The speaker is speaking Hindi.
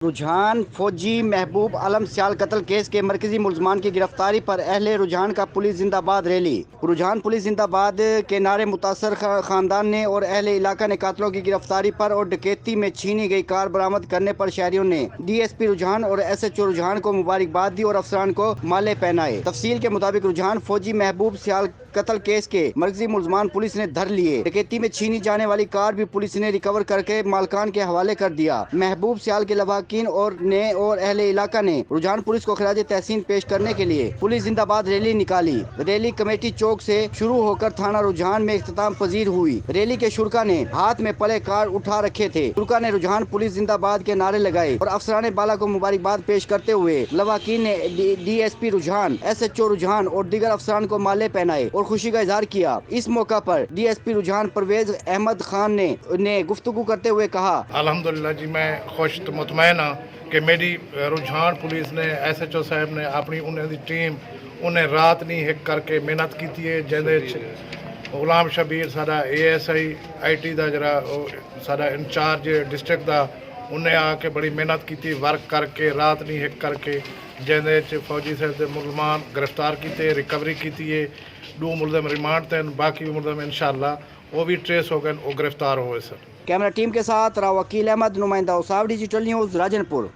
रुझान फौजी महबूब आलम सियाल कत्ल केस के मरकजी मुलजमान की गिरफ्तारी पर अहले रुझान का पुलिस जिंदाबाद रैली। रुझान पुलिस जिंदाबाद के नारे मुतासर खानदान ने और अहले इलाका ने कातलों की गिरफ्तारी पर और डकैती में छीनी गई कार बरामद करने पर शहरियों ने DSP रुझान और SHO रुझान को मुबारकबाद दी और अफसरान को माले पहनाए। तफसील के मुताबिक रुझान फौजी महबूब सियाल कत्ल केस के मरकजी मुलजमान पुलिस ने धर लिए। डकैती में छीनी जाने वाली कार भी पुलिस ने रिकवर करके मालकान के हवाले कर दिया। महबूब सियाल के लवाकिन और अहले इलाका ने रुझान पुलिस को खराज तहसीन पेश करने के लिए पुलिस जिंदाबाद रैली निकाली। रैली कमेटी चौक से शुरू होकर थाना रुझान में इख्तिताम पजीर हुई। रैली के शुरका ने हाथ में पले कार्ड उठा रखे थे। शुरका ने रुझान पुलिस जिंदाबाद के नारे लगाए और अफसरान बाला को मुबारकबाद पेश करते हुए लवाकिन ने DSP रुझान, SHO रुझान और दीगर अफसरान को माले पहनाए और खुशी का इजहार किया। इस मौका पर DSP रुझान परवेज अहमद खान ने गुफ्तगू करते हुए कहा, अल्हम्दुलिल्लाह जी, मैं खुश तो मुतमैन हाँ कि मेरी रुझान पुलिस ने SHO साहब ने अपनी उन्हें टीम उन्हें रात नहीं हिक करके मेहनत की है। जिहदे गुलाम शबीर साडा ASI IT का जरा साडा इंचार्ज डिस्ट्रिक्ट का उन्हें आके बड़ी मेहनत की, वर्क करके रात नहीं हिक करके जिहदे फौजी साहब के मुलजमान गिरफ्तार किए, रिकवरी की है। 2 मुलजम रिमांड थे, बाकी मुलजम इंशाअल्लाह वो भी ट्रेस हो गए, वो गिरफ्तार हुए सर। कैमरा टीम के साथ राव वकील अहमद, नुमाइंदा उसाव, डिजिटल न्यूज़, राजनपुर।